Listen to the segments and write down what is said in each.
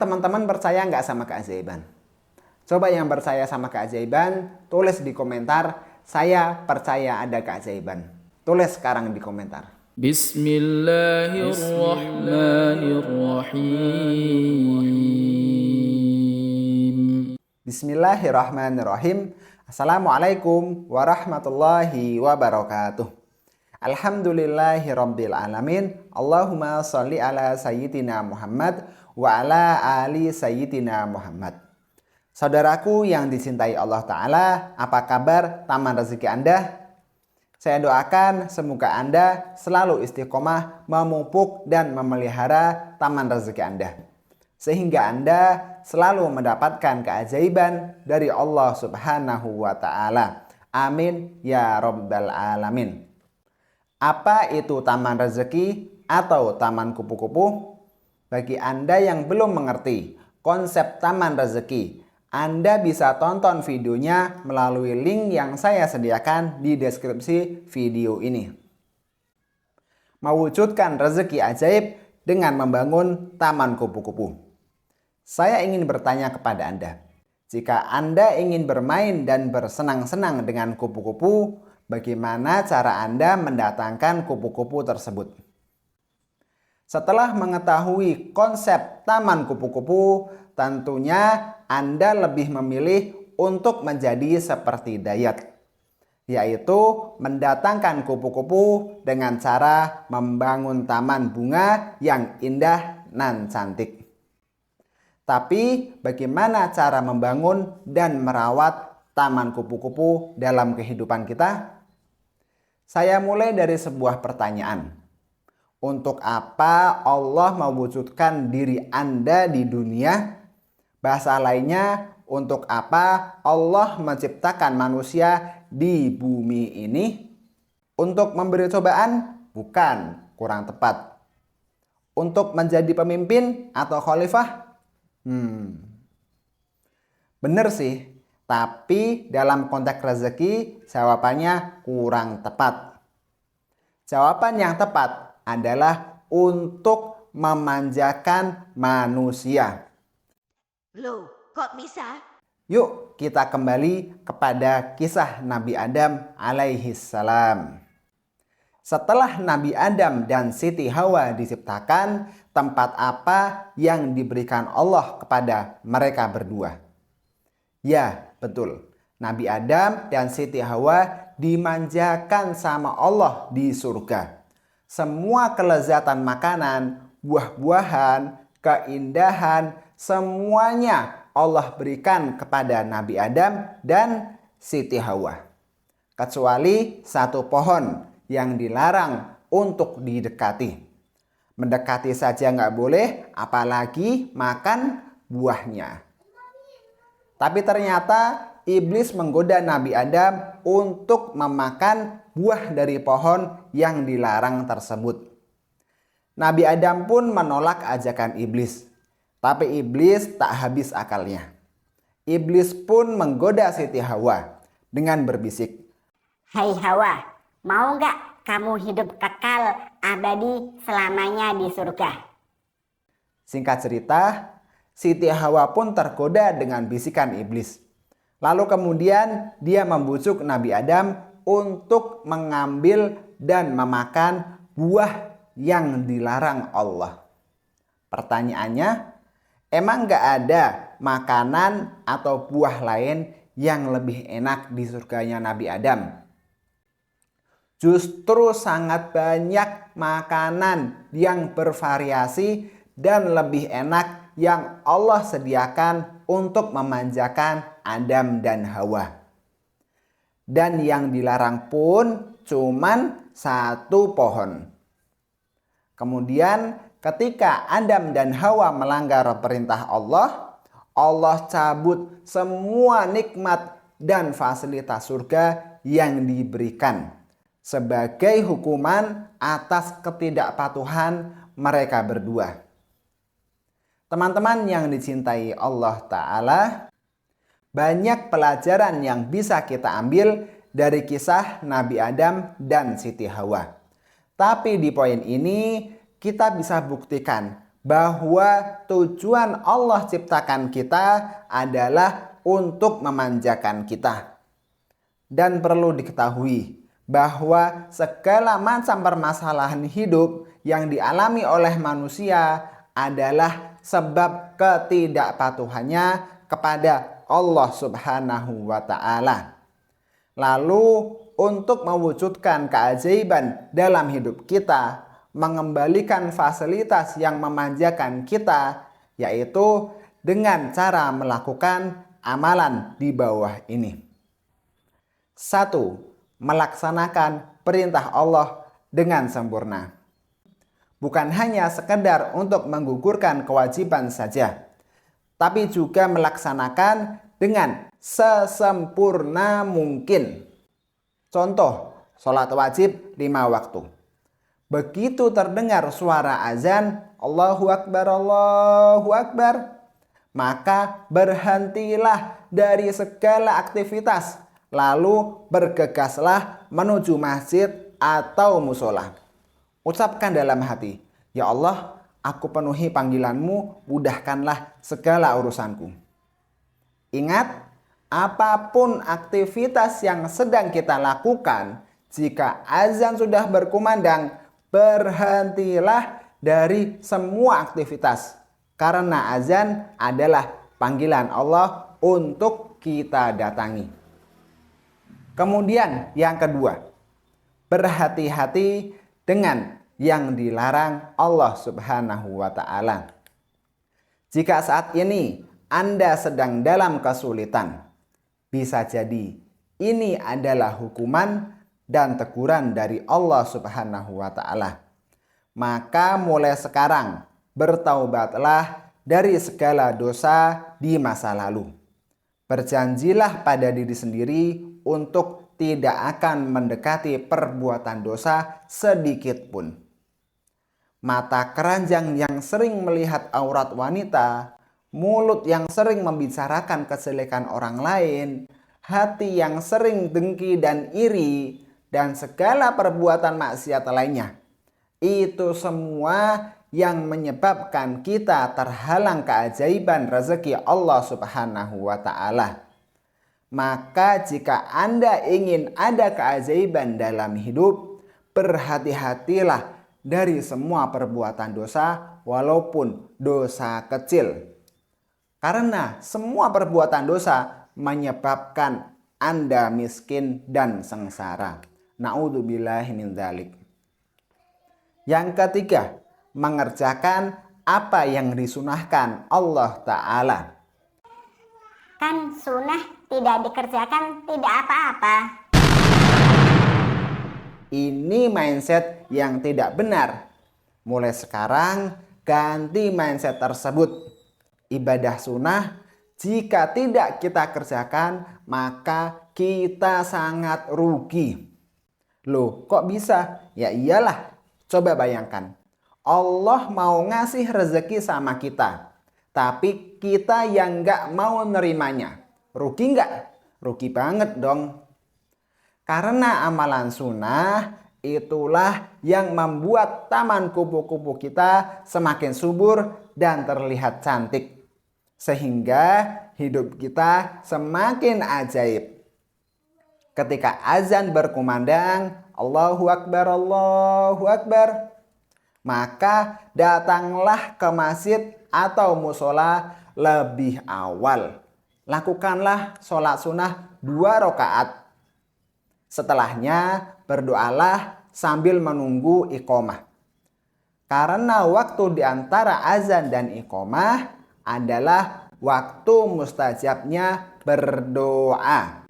Teman-teman percaya nggak sama keajaiban? Coba yang percaya sama keajaiban, tulis di komentar, saya percaya ada keajaiban. Tulis sekarang di komentar. Bismillahirrahmanirrahim. Bismillahirrahmanirrahim. Assalamualaikum warahmatullahi wabarakatuh. Alhamdulillahirabbil alamin. Allahumma sholli ala sayyidina Muhammad wa ala ali sayyidina Muhammad. Saudaraku yang dicintai Allah Ta'ala, apa kabar taman rezeki Anda? Saya doakan semoga Anda selalu istiqomah memupuk dan memelihara taman rezeki Anda, sehingga Anda selalu mendapatkan keajaiban dari Allah Subhanahu wa Ta'ala. Amin ya rabbal alamin. Apa itu taman rezeki atau taman kupu-kupu? Bagi Anda yang belum mengerti konsep taman rezeki, Anda bisa tonton videonya melalui link yang saya sediakan di deskripsi video ini. Mewujudkan rezeki ajaib dengan membangun taman kupu-kupu. Saya ingin bertanya kepada Anda, jika Anda ingin bermain dan bersenang-senang dengan kupu-kupu, bagaimana cara Anda mendatangkan kupu-kupu tersebut? Setelah mengetahui konsep taman kupu-kupu, tentunya Anda lebih memilih untuk menjadi seperti Dayat, yaitu mendatangkan kupu-kupu dengan cara membangun taman bunga yang indah dan cantik. Tapi bagaimana cara membangun dan merawat taman kupu-kupu dalam kehidupan kita? Saya mulai dari sebuah pertanyaan. Untuk apa Allah mewujudkan diri Anda di dunia? Bahasa lainnya, untuk apa Allah menciptakan manusia di bumi ini? Untuk memberi cobaan? Bukan, kurang tepat. Untuk menjadi pemimpin atau khalifah? Bener sih, tapi dalam konteks rezeki jawabannya kurang tepat. Jawaban yang tepat adalah untuk memanjakan manusia. Loh, kok bisa? Yuk kita kembali kepada kisah Nabi Adam alaihi salam. Setelah Nabi Adam dan Siti Hawa diciptakan, tempat apa yang diberikan Allah kepada mereka berdua? Ya, betul. Nabi Adam dan Siti Hawa dimanjakan sama Allah di surga. Semua kelezatan makanan, buah-buahan, keindahan, semuanya Allah berikan kepada Nabi Adam dan Siti Hawa. Kecuali satu pohon yang dilarang untuk didekati. Mendekati saja nggak boleh, apalagi makan buahnya. Tapi ternyata iblis menggoda Nabi Adam untuk memakan buah dari pohon yang dilarang tersebut. Nabi Adam pun menolak ajakan iblis. Tapi iblis tak habis akalnya. Iblis pun menggoda Siti Hawa dengan berbisik, Hai Hawa, mau nggak kamu hidup kekal abadi selamanya di surga? Singkat cerita, Siti Hawa pun tergoda dengan bisikan iblis. Lalu kemudian dia membujuk Nabi Adam untuk mengambil dan memakan buah yang dilarang Allah. Pertanyaannya, emang gak ada makanan atau buah lain yang lebih enak di surganya Nabi Adam? Justru sangat banyak makanan yang bervariasi dan lebih enak yang Allah sediakan untuk memanjakan Adam dan Hawa. Dan yang dilarang pun cuman satu pohon. Kemudian ketika Adam dan Hawa melanggar perintah Allah, Allah cabut semua nikmat dan fasilitas surga yang diberikan sebagai hukuman atas ketidakpatuhan mereka berdua. Teman-teman yang dicintai Allah Ta'ala, banyak pelajaran yang bisa kita ambil dari kisah Nabi Adam dan Siti Hawa. Tapi di poin ini kita bisa buktikan bahwa tujuan Allah ciptakan kita adalah untuk memanjakan kita. Dan perlu diketahui bahwa segala macam permasalahan hidup yang dialami oleh manusia adalah sebab ketidakpatuhannya kepada Allah Subhanahu wa Ta'ala. Lalu untuk mewujudkan keajaiban dalam hidup kita, mengembalikan fasilitas yang memanjakan kita, yaitu dengan cara melakukan amalan di bawah ini. 1. Melaksanakan perintah Allah dengan sempurna. Bukan hanya sekedar untuk menggugurkan kewajiban saja, tapi juga melaksanakan dengan sesempurna mungkin. Contoh, sholat wajib 5 waktu. Begitu terdengar suara azan, Allahu Akbar, maka berhentilah dari segala aktivitas, lalu bergegaslah menuju masjid atau musola. Ucapkan dalam hati, ya Allah, aku penuhi panggilanmu, mudahkanlah segala urusanku. Ingat, apapun aktivitas yang sedang kita lakukan, jika azan sudah berkumandang, berhentilah dari semua aktivitas. Karena azan adalah panggilan Allah untuk kita datangi. Kemudian yang kedua, berhati-hati dengan yang dilarang Allah Subhanahu wa Ta'ala. Jika saat ini Anda sedang dalam kesulitan, bisa jadi ini adalah hukuman dan teguran dari Allah Subhanahu wa Ta'ala. Maka mulai sekarang bertaubatlah dari segala dosa di masa lalu. Berjanjilah pada diri sendiri untuk tidak akan mendekati perbuatan dosa sedikit pun. Mata keranjang yang sering melihat aurat wanita, mulut yang sering membicarakan kejelekan orang lain, hati yang sering dengki dan iri, dan segala perbuatan maksiat lainnya. Itu semua yang menyebabkan kita terhalang keajaiban rezeki Allah Subhanahu wa Ta'ala. Maka jika Anda ingin ada keajaiban dalam hidup, berhati-hatilah dari semua perbuatan dosa walaupun dosa kecil. Karena semua perbuatan dosa menyebabkan Anda miskin dan sengsara. Na'udzubillahi min dzalik. Yang ketiga, mengerjakan apa yang disunahkan Allah Ta'ala. Kan sunnah tidak dikerjakan tidak apa-apa. Ini mindset yang tidak benar. Mulai sekarang ganti mindset tersebut. Ibadah sunnah jika tidak kita kerjakan, maka kita sangat rugi. Loh, kok bisa? Ya iyalah, coba bayangkan. Allah mau ngasih rezeki sama kita, tapi kita yang nggak mau nerimanya. Rugi nggak? Rugi banget dong. Karena amalan sunnah itulah yang membuat taman kupu-kupu kita semakin subur dan terlihat cantik. Sehingga hidup kita semakin ajaib. Ketika azan berkumandang, Allahu Akbar, maka datanglah ke masjid atau musola lebih awal. Lakukanlah sholat sunnah 2 rakaat. Setelahnya berdoalah sambil menunggu iqomah. Karena waktu di antara azan dan iqomah adalah waktu mustajabnya berdoa.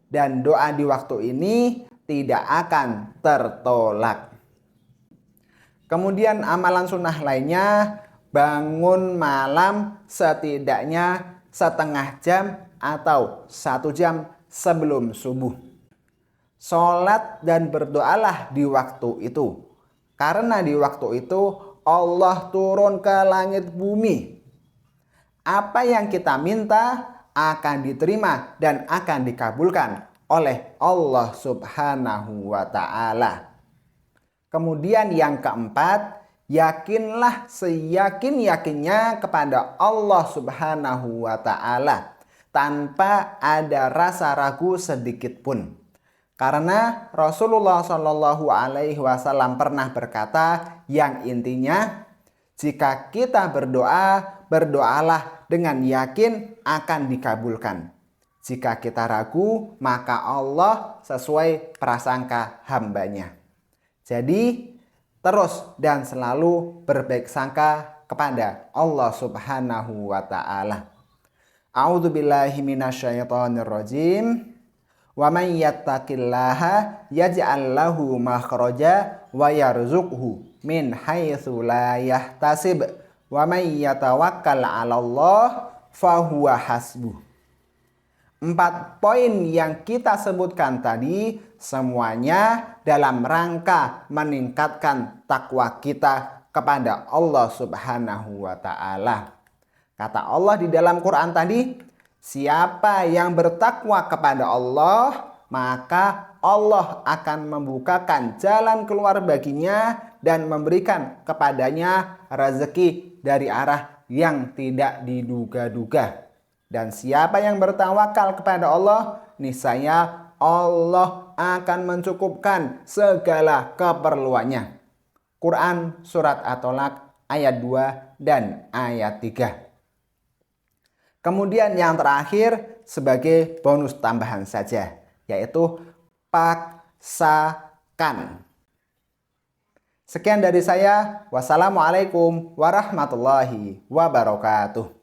Dan doa di waktu ini tidak akan tertolak. Kemudian amalan sunnah lainnya, bangun malam setidaknya setengah jam atau 1 jam sebelum subuh. Sholat dan berdoalah di waktu itu. Karena di waktu itu Allah turun ke langit bumi. Apa yang kita minta akan diterima dan akan dikabulkan oleh Allah Subhanahu wa Ta'ala. Kemudian yang keempat, yakinlah seyakin-yakinnya kepada Allah Subhanahu wa Ta'ala tanpa ada rasa ragu sedikit pun. Karena Rasulullah Shallallahu Alaihi Wasallam pernah berkata yang intinya, jika kita berdoa, berdoalah dengan yakin akan dikabulkan. Jika kita ragu, maka Allah sesuai prasangka hambanya. Jadi, terus dan selalu berbaik sangka kepada Allah Subhanahu wa Ta'ala. A'udzubillahi minasyaitonirrajim. Wa may yattaqillaha yaj'al lahu makhraja wa yarzuqhu min haitsu la yahtasib. Wa may yatawakkal 'alallah fahuwa hasbuh. 4 poin yang kita sebutkan tadi semuanya dalam rangka meningkatkan takwa kita kepada Allah Subhanahu wa Ta'ala. Kata Allah di dalam Quran tadi, siapa yang bertakwa kepada Allah, maka Allah akan membukakan jalan keluar baginya dan memberikan kepadanya rezeki dari arah yang tidak diduga-duga. Dan siapa yang bertawakal kepada Allah, niscaya Allah akan mencukupkan segala keperluannya. Quran Surat At-Tolak ayat 2 dan ayat 3. Kemudian yang terakhir sebagai bonus tambahan saja, yaitu paksakan. Sekian dari saya. Wassalamualaikum warahmatullahi wabarakatuh.